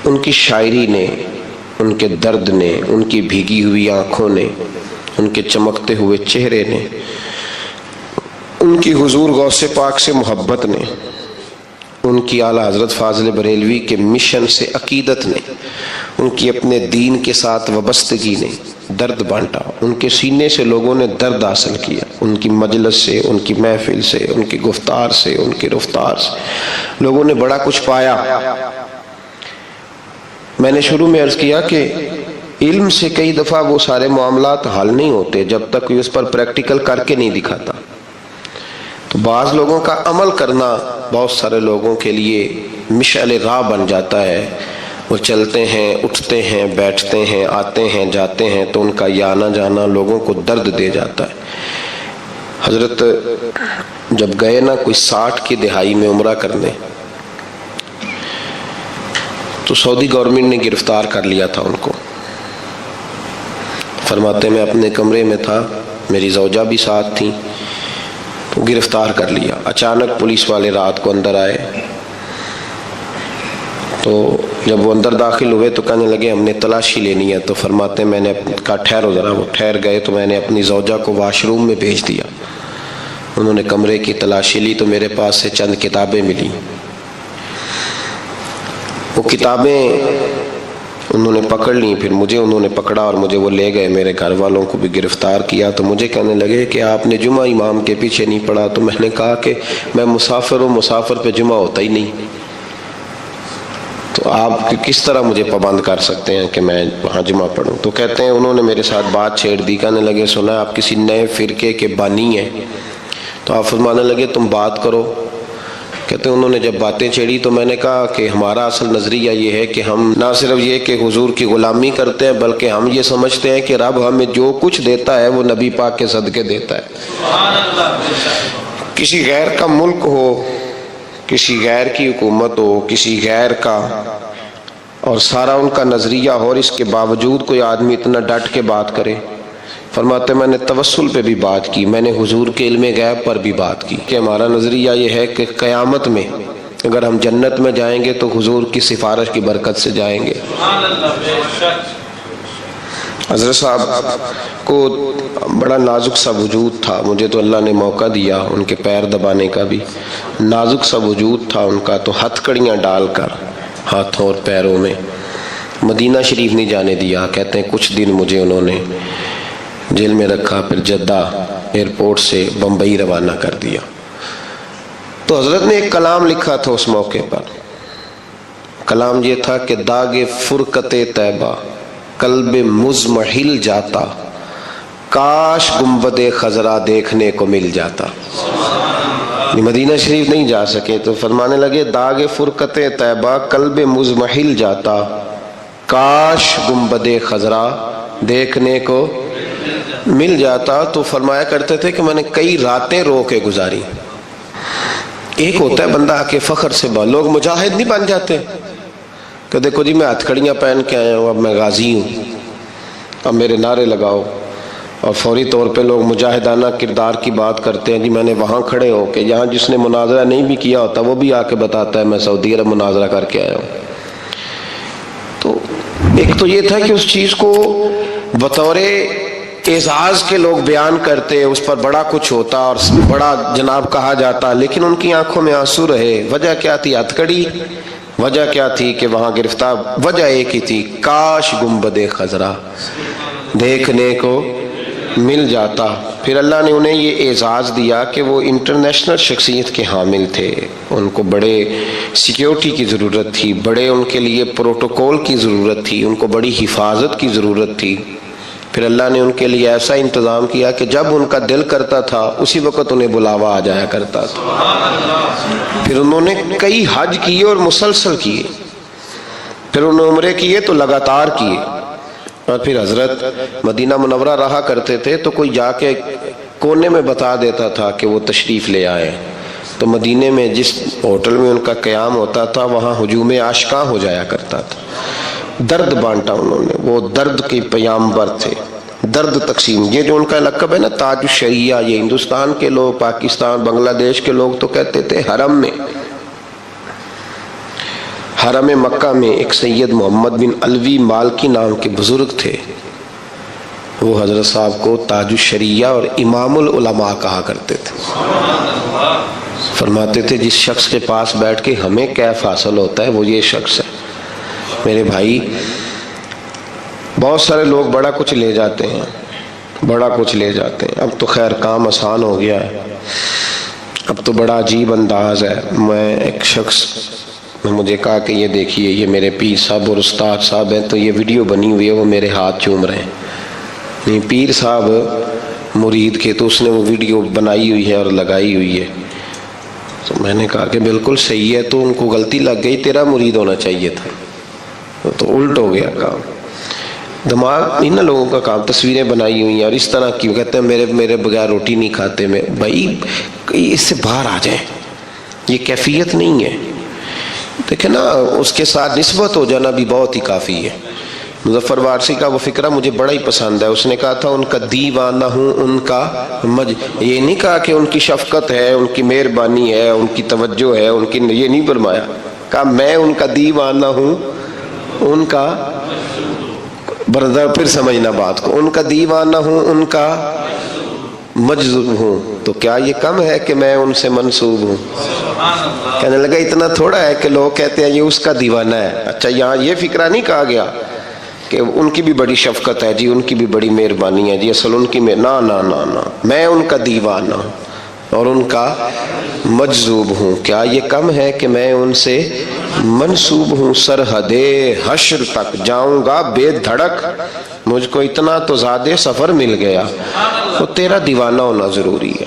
ان کی شاعری نے، ان کے درد نے، ان کی بھیگی ہوئی آنکھوں نے، ان کے چمکتے ہوئے چہرے نے، ان کی حضور غوث پاک سے محبت نے، ان کی اعلیٰ حضرت فاضل بریلوی کے مشن سے عقیدت نے، ان کی اپنے دین کے ساتھ وابستگی نے درد بانٹا۔ ان کے سینے سے لوگوں نے درد حاصل کیا، ان کی مجلس سے، ان کی محفل سے، ان کی گفتار سے، ان کی رفتار سے لوگوں نے بڑا کچھ پایا۔ میں نے شروع میں عرض کیا کہ علم سے کئی دفعہ وہ سارے معاملات حل نہیں ہوتے جب تک کوئی اس پر پریکٹیکل کر کے نہیں دکھاتا۔ تو بعض لوگوں کا عمل کرنا بہت سارے لوگوں کے لیے مشعل راہ بن جاتا ہے، وہ چلتے ہیں، اٹھتے ہیں، بیٹھتے ہیں، آتے ہیں، جاتے ہیں، تو ان کا یہ آنا جانا لوگوں کو درد دے جاتا ہے۔ حضرت جب گئے نا کوئی 60 کی دہائی میں عمرہ کرنے، تو سعودی گورنمنٹ نے گرفتار کر لیا تھا ان کو۔ فرماتے میں اپنے کمرے میں تھا، میری زوجہ بھی ساتھ تھیں، تو گرفتار کر لیا۔ اچانک پولیس والے رات کو اندر آئے، تو جب وہ اندر داخل ہوئے تو کہنے لگے ہم نے تلاشی لینی ہے۔ تو فرماتے میں نے کہا ٹھہرو ذرا، وہ ٹھہر گئے، تو میں نے اپنی زوجہ کو واش روم میں بھیج دیا۔ انہوں نے کمرے کی تلاشی لی تو میرے پاس سے چند کتابیں ملی۔ وہ کتابیں انہوں نے پکڑ لیں، پھر مجھے انہوں نے پکڑا اور مجھے وہ لے گئے، میرے گھر والوں کو بھی گرفتار کیا۔ تو مجھے کہنے لگے کہ آپ نے جمعہ امام کے پیچھے نہیں پڑھا۔ تو میں نے کہا کہ میں مسافر ہوں، مسافر پہ جمعہ ہوتا ہی نہیں، تو آپ کس طرح مجھے پابند کر سکتے ہیں کہ میں وہاں جمعہ پڑھوں؟ تو کہتے ہیں انہوں نے میرے ساتھ بات چھیڑ دی، کہنے لگے سنا آپ کسی نئے فرقے کے بانی ہیں؟ تو آپ فرمانے لگے تم بات کرو۔ کہتے ہیں انہوں نے جب باتیں چھیڑی تو میں نے کہا کہ ہمارا اصل نظریہ یہ ہے کہ ہم نہ صرف یہ کہ حضور کی غلامی کرتے ہیں، بلکہ ہم یہ سمجھتے ہیں کہ رب ہمیں جو کچھ دیتا ہے وہ نبی پاک کے صدقے دیتا ہے۔ کسی غیر کا ملک ہو، کسی غیر کی حکومت ہو، کسی غیر کا، اور سارا ان کا نظریہ ہو، اور اس کے باوجود کوئی آدمی اتنا ڈٹ کے بات کرے۔ فرماتے میں نے توسل پہ بھی بات کی، میں نے حضور کے علم غیب پر بھی بات کی کہ ہمارا نظریہ یہ ہے کہ قیامت میں اگر ہم جنت میں جائیں گے تو حضور کی سفارش کی برکت سے جائیں گے۔ حضرت صاحب کو بڑا نازک سا وجود تھا، مجھے تو اللہ نے موقع دیا ان کے پیر دبانے کا بھی، نازک سا وجود تھا ان کا، تو ہتھ کڑیاں ڈال کر ہاتھوں اور پیروں میں مدینہ شریف نہیں جانے دیا۔ کہتے ہیں کچھ دن مجھے انہوں نے جیل میں رکھا، پھر جدہ ایئرپورٹ سے بمبئی روانہ کر دیا۔ تو حضرت نے ایک کلام لکھا تھا اس موقع پر، کلام یہ تھا کہ داغ فرقت طیبہ قلب مزمحل جاتا، کاش گنبد خضرا دیکھنے کو مل جاتا۔ مدینہ شریف نہیں جا سکے تو فرمانے لگے داغ فرقت طیبہ قلب مزمحل جاتا، کاش گنبد خضرا دیکھنے کو مل جاتا۔ تو فرمایا کرتے تھے کہ میں نے کئی راتیں رو کے گزاری۔ ایک ہوتا ہے بندہ آ کے فخر سے لوگ مجاہد نہیں بن جاتے کہ دیکھو جی میں ہتھ کڑیاں پہن کے آیا ہوں، اب میں غازی ہوں، اب میرے نعرے لگاؤ، اور فوری طور پہ لوگ مجاہدانہ کردار کی بات کرتے ہیں۔ جی میں نے وہاں کھڑے ہو کے، یہاں جس نے مناظرہ نہیں بھی کیا ہوتا وہ بھی آ کے بتاتا ہے میں سعودی عرب مناظرہ کر کے آیا ہوں۔ تو ایک تو یہ تھا کہ اس چیز کو بطور اعزاز کے لوگ بیان کرتے، اس پر بڑا کچھ ہوتا اور بڑا جناب کہا جاتا، لیکن ان کی آنکھوں میں آنسو رہے۔ وجہ کیا تھی؟ ہتھکڑی۔ وجہ کیا تھی کہ وہاں گرفتار؟ وجہ ایک ہی تھی، کاش گنبد خضرا دیکھنے کو مل جاتا۔ پھر اللہ نے انہیں یہ اعزاز دیا کہ وہ انٹرنیشنل شخصیت کے حامل تھے، ان کو بڑے سیکیورٹی کی ضرورت تھی، بڑے ان کے لیے پروٹوکول کی ضرورت تھی، ان کو بڑی حفاظت کی ضرورت تھی۔ پھر اللہ نے ان کے لیے ایسا انتظام کیا کہ جب ان کا دل کرتا تھا اسی وقت انہیں بلاوا آ جایا کرتا تھا۔ پھر انہوں نے کئی حج کیے اور مسلسل کیے، پھر انہوں نے عمرے کیے تو لگاتار کیے، اور پھر حضرت مدینہ منورہ رہا کرتے تھے تو کوئی جا کے کونے میں بتا دیتا تھا کہ وہ تشریف لے آئے، تو مدینے میں جس ہوٹل میں ان کا قیام ہوتا تھا وہاں ہجوم عاشقاں ہو جایا کرتا تھا۔ درد بانٹا انہوں نے، وہ درد کے پیامبر تھے، درد تقسیم۔ یہ جو ان کا لقب ہے نا تاج الشریعہ، یہ ہندوستان کے لوگ، پاکستان، بنگلہ دیش کے لوگ تو کہتے تھے حرم میں، حرم مکہ میں ایک سید محمد بن علوی مالکی نام کے بزرگ تھے، وہ حضرت صاحب کو تاج الشریعہ اور امام العلماء کہا کرتے تھے۔ فرماتے تھے جس شخص کے پاس بیٹھ کے ہمیں کیف حاصل ہوتا ہے وہ یہ شخص ہے۔ میرے بھائی، بہت سارے لوگ بڑا کچھ لے جاتے ہیں، بڑا کچھ لے جاتے ہیں۔ اب تو خیر کام آسان ہو گیا ہے، اب تو بڑا عجیب انداز ہے۔ میں ایک شخص نے مجھے کہا کہ یہ دیکھیے، یہ میرے پیر صاحب اور استاد صاحب ہیں، تو یہ ویڈیو بنی ہوئی ہے، وہ میرے ہاتھ چوم رہے ہیں۔ نہیں، پیر صاحب مرید کے، تو اس نے وہ ویڈیو بنائی ہوئی ہے اور لگائی ہوئی ہے۔ تو میں نے کہا کہ بالکل صحیح ہے، تو ان کو غلطی لگ گئی، تیرا مرید ہونا چاہیے تھا، تو الٹ ہو گیا کام۔ دماغ ان لوگوں کا کام، تصویریں بنائی ہوئی ہیں اور اس طرح کی، کہتے ہیں میرے بغیر روٹی نہیں کھاتے۔ میں بھائی اس سے باہر آ جائیں، یہ کیفیت نہیں ہے۔ دیکھیں نا، اس کے ساتھ نسبت ہو جانا بھی بہت ہی کافی ہے۔ مظفر وارثی کا وہ فقرہ مجھے بڑا ہی پسند ہے، اس نے کہا تھا ان کا دیوانہ ہوں، ان کا یہ نہیں کہا کہ ان کی شفقت ہے، ان کی مہربانی ہے، ان کی توجہ ہے، ان کی، یہ نہیں فرمایا، کہا میں ان کا دیوانہ ہوں، ان کا بردر، پھر سمجھنا بات کو، ان کا دیوانہ ہوں، ان کا مجذوب ہوں، تو کیا یہ کم ہے کہ میں ان سے منسوب ہوں؟ کہنے لگا اتنا تھوڑا ہے کہ لوگ کہتے ہیں یہ اس کا دیوانہ ہے۔ اچھا، یہاں یہ فکرہ نہیں کہا گیا کہ ان کی بھی بڑی شفقت ہے جی، ان کی بھی بڑی مہربانی ہے جی، اصل ان کی نا نا نا نا، میں ان کا دیوانہ ہوں اور ان کا مجذوب ہوں، کیا یہ کم ہے کہ میں ان سے منسوب ہوں؟ سرحد حشر تک جاؤں گا بے دھڑک، مجھ کو اتنا تو زیادہ سفر مل گیا، تو تیرا دیوانہ ہونا ضروری ہے۔